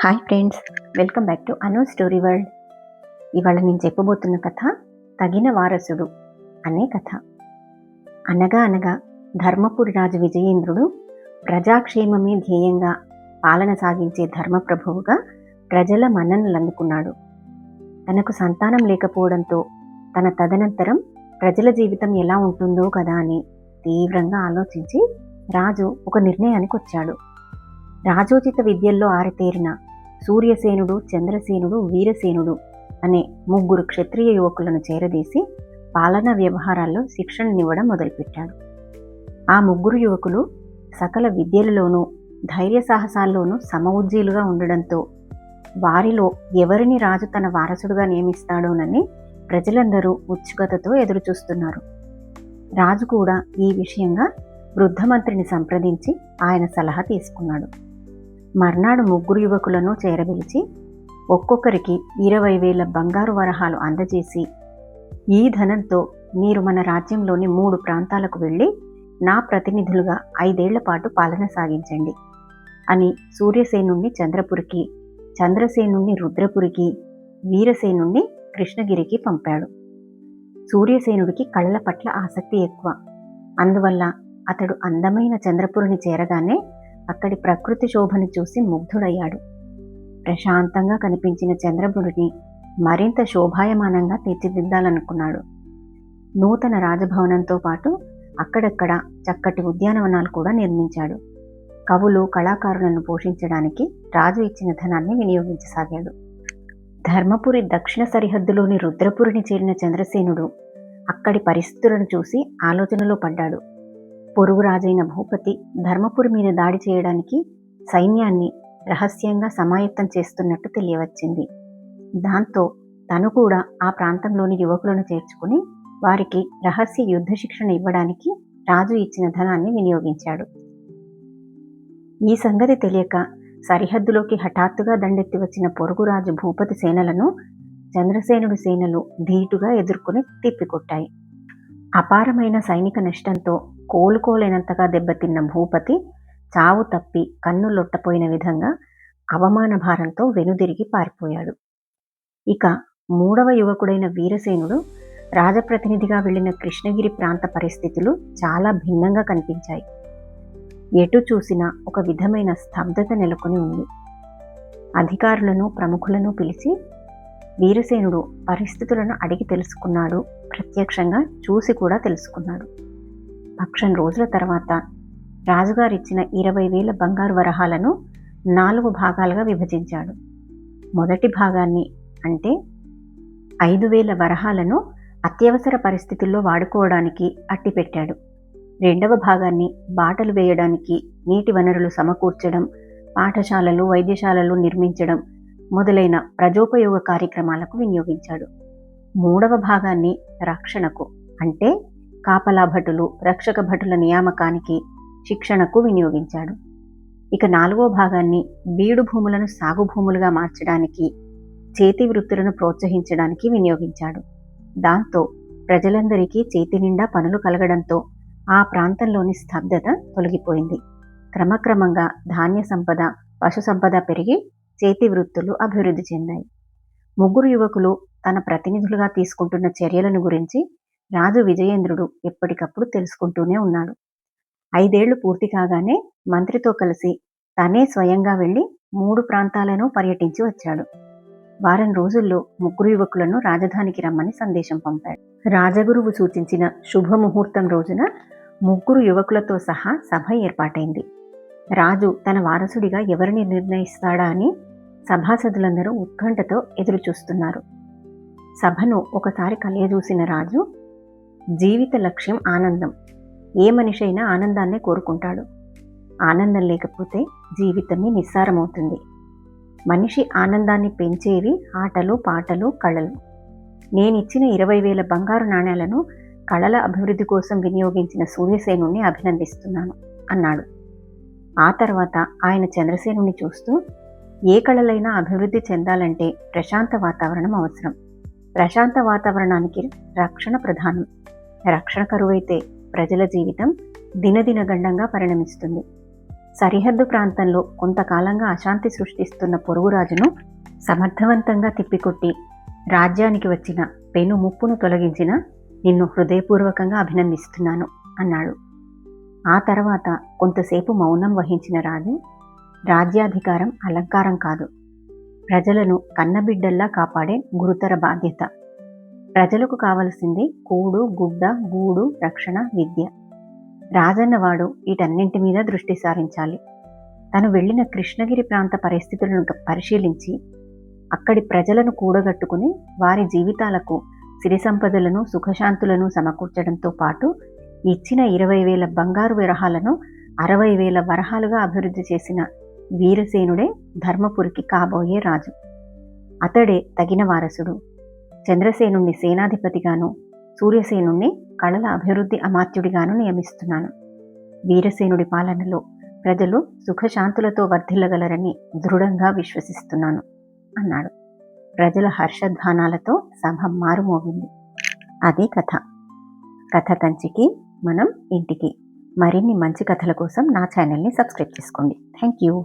Hi friends, welcome back to Anu story world. ఇవాళ నేను చెప్పబోతున్న కథ తగిన వారసుడు అనే కథ. అనగా అనగా ధర్మపురి రాజు విజయేంద్రుడు ప్రజాక్షేమమే ధ్యేయంగా పాలన సాగించే ధర్మప్రభువుగా ప్రజల మన్ననలు అందుకున్నాడు. తనకు సంతానం లేకపోవడంతో తన తదనంతరం ప్రజల జీవితం ఎలా ఉంటుందో కదా అని తీవ్రంగా ఆలోచించి రాజు ఒక నిర్ణయానికి వచ్చాడు. రాజోచిత విద్యల్లో ఆరితేరిన సూర్యసేనుడు, చంద్రసేనుడు, వీరసేనుడు అనే ముగ్గురు క్షత్రియ యువకులను చేరదీసి పాలనా వ్యవహారాల్లో శిక్షణనివ్వడం మొదలుపెట్టాడు. ఆ ముగ్గురు యువకులు సకల విద్యలలోనూ ధైర్య సాహసాల్లోనూ సమఉజ్జీలుగా ఉండడంతో వారిలో ఎవరిని రాజు తన వారసుడుగా నియమిస్తాడోనని ప్రజలందరూ ఉత్సుకతతో ఎదురుచూస్తున్నారు. రాజు కూడా ఈ విషయంగా వృద్ధమంత్రిని సంప్రదించి ఆయన సలహా తీసుకున్నాడు. మర్నాడు ముగ్గురు యువకులను చేరబిలిచి ఒక్కొక్కరికి 20,000 బంగారు వరహాలు అందజేసి, ఈ ధనంతో మీరు మన రాజ్యంలోని 3 ప్రాంతాలకు వెళ్ళి నా ప్రతినిధులుగా 5 ఏళ్ల పాటు పాలన సాగించండి అని సూర్యసేనుణ్ణి చంద్రపురికి, చంద్రసేనుణ్ణి రుద్రపురికి, వీరసేనుణ్ణి కృష్ణగిరికి పంపాడు. సూర్యసేనుడికి కళల పట్ల ఆసక్తి ఎక్కువ. అందువల్ల అతడు అందమైన చంద్రపురిని చేరగానే అక్కడి ప్రకృతి శోభను చూసి ముగ్ధుడయ్యాడు. ప్రశాంతంగా కనిపించిన చంద్రపురిని మరింత శోభాయమానంగా తీర్చిదిద్దాలనుకున్నాడు. నూతన రాజభవనంతో పాటు అక్కడక్కడ చక్కటి ఉద్యానవనాలు కూడా నిర్మించాడు. కవులు, కళాకారులను పోషించడానికి రాజు ఇచ్చిన ధనాన్ని వినియోగించసాగాడు. ధర్మపురి దక్షిణ సరిహద్దులోని రుద్రపురిని చేరిన చంద్రసేనుడు అక్కడి పరిస్థితులను చూసి ఆలోచనలో పడ్డాడు. పొరుగు రాజైన భూపతి ధర్మపురి మీద దాడి చేయడానికి సైన్యాన్ని రహస్యంగా సమాయత్తం చేస్తున్నట్టు తెలియవచ్చింది. దాంతో తను కూడా ఆ ప్రాంతంలోని యువకులను చేర్చుకుని వారికి రహస్య యుద్ధ శిక్షణ ఇవ్వడానికి రాజు ఇచ్చిన ధనాన్ని వినియోగించాడు. ఈ సంగతి తెలియక సరిహద్దులోకి హఠాత్తుగా దండెత్తి వచ్చిన పొరుగురాజు భూపతి సేనలను చంద్రసేనుడి సేనలు ధీటుగా ఎదుర్కొని తిప్పికొట్టాయి. అపారమైన సైనిక నష్టంతో కోలుకోలేనంతగా దెబ్బతిన్న భూపతి చావు తప్పి కన్నులొట్టపోయిన విధంగా అవమాన భారంతో వెనుదిరిగి పారిపోయాడు. ఇక 3వ యువకుడైన వీరసేనుడు రాజప్రతినిధిగా వెళ్లిన కృష్ణగిరి ప్రాంత పరిస్థితులు చాలా భిన్నంగా కనిపించాయి. ఎటు చూసినా ఒక విధమైన స్తబ్దత నెలకొని ఉంది. అధికారులను, ప్రముఖులను పిలిచి వీరసేనుడు పరిస్థితులను అడిగి తెలుసుకున్నాడు. ప్రత్యక్షంగా చూసి కూడా తెలుసుకున్నాడు. పక్షం రోజుల తర్వాత రాజుగారిచ్చిన 20,000 బంగారు వరహాలను 4 భాగాలుగా విభజించాడు. మొదటి భాగాన్ని, అంటే 5,000 వరహాలను అత్యవసర పరిస్థితుల్లో వాడుకోవడానికి అట్టిపెట్టాడు. 2వ భాగాన్ని బాటలు వేయడానికి, నీటి వనరులు సమకూర్చడం, పాఠశాలలు, వైద్యశాలలు నిర్మించడం మొదలైన ప్రజోపయోగ కార్యక్రమాలకు వినియోగించాడు. 3వ భాగాన్ని రక్షణకు, అంటే కాపలా భటులు, రక్షక భటుల నియామకానికి, శిక్షణకు వినియోగించాడు. ఇక 4వ భాగాన్ని బీడు భూములను సాగు భూములుగా మార్చడానికి, చేతి వృత్తులను ప్రోత్సహించడానికి వినియోగించాడు. దాంతో ప్రజలందరికీ చేతి నిండా పనులు కలగడంతో ఆ ప్రాంతంలోని స్తబ్దత తొలగిపోయింది. క్రమక్రమంగా ధాన్య సంపద, పశు సంపద పెరిగి చేతి వృత్తులు అభివృద్ధి చెందాయి. ముగ్గురు యువకులు తన ప్రతినిధులుగా తీసుకుంటున్న చర్యలను గురించి రాజు విజయేంద్రుడు ఎప్పటికప్పుడు తెలుసుకుంటూనే ఉన్నాడు. 5 ఏళ్లు పూర్తి కాగానే మంత్రితో కలిసి తనే స్వయంగా వెళ్లి 3 ప్రాంతాలను పర్యటించి వచ్చాడు. వారం రోజుల్లో ముగ్గురు యువకులను రాజధానికి రమ్మని సందేశం పంపాడు. రాజగురువు సూచించిన శుభముహూర్తం రోజున ముగ్గురు యువకులతో సహా సభ ఏర్పాటైంది. రాజు తన వారసుడిగా ఎవరిని నిర్ణయిస్తాడా అని సభాసదులందరూ ఉత్కంఠతో ఎదురుచూస్తున్నారు. సభను ఒకసారి కలయజూసిన రాజు, జీవిత లక్ష్యం ఆనందం. ఏ మనిషి అయినా ఆనందాన్నే కోరుకుంటాడు. ఆనందం లేకపోతే జీవితమే నిస్సారమవుతుంది. మనిషి ఆనందాన్ని పెంచేవి ఆటలు, పాటలు, కళలు. నేనిచ్చిన 20,000 బంగారు నాణేలను కళల అభివృద్ధి కోసం వినియోగించిన సూర్యసేనుణ్ణి అభినందిస్తున్నాను అన్నాడు. ఆ తర్వాత ఆయన చంద్రసేనుని చూస్తూ, ఏ కళలైనా అభివృద్ధి చెందాలంటే ప్రశాంత వాతావరణం అవసరం. ప్రశాంత వాతావరణానికి రక్షణ ప్రధానం. రక్షణ కరువైతే ప్రజల జీవితం దినదిన గండంగా పరిణమిస్తుంది. సరిహద్దు ప్రాంతంలో కొంతకాలంగా అశాంతి సృష్టిస్తున్న పొరుగురాజును సమర్థవంతంగా తిప్పికొట్టి రాజ్యానికి వచ్చిన పెను ముప్పును తొలగించిన నిన్ను హృదయపూర్వకంగా అభినందిస్తున్నాను అన్నాడు. ఆ తర్వాత కొంతసేపు మౌనం వహించిన రాజు, రాజ్యాధికారం అలంకారం కాదు, ప్రజలను కన్నబిడ్డల్లా కాపాడే గురుతర బాధ్యత. ప్రజలకు కావలసింది కూడు, గుడ్డ, గూడు, రక్షణ, విద్య. రాజన్నవాడు వీటన్నింటి మీద దృష్టి సారించాలి. తను వెళ్ళిన కృష్ణగిరి ప్రాంత పరిస్థితులను పరిశీలించి అక్కడి ప్రజలను కూడగట్టుకుని వారి జీవితాలకు సిరి సంపదలను, సుఖశాంతులను సమకూర్చడంతో పాటు ఇచ్చిన 20,000 బంగారు విరహాలను 60,000 వరహాలుగా అభివృద్ధి చేసిన వీరసేనుడే ధర్మపురికి కాబోయే రాజు. అతడే తగిన వారసుడు. చంద్రసేనుణ్ణి సేనాధిపతిగాను, సూర్యసేనుణ్ణి కళల అభివృద్ధి అమాత్యుడిగాను నియమిస్తున్నాను. వీరసేనుడి పాలనలో ప్రజలు సుఖశాంతులతో వర్ధిల్లగలరని దృఢంగా విశ్వసిస్తున్నాను అన్నాడు. ప్రజల హర్షధ్వానాలతో సభ మారుమోగింది. అది కథ. కథ కంచికి మనం ఇంటికి. మరిన్ని మంచి కథల కోసం నా ఛానల్ని సబ్స్క్రైబ్ చేసుకోండి. Thank you.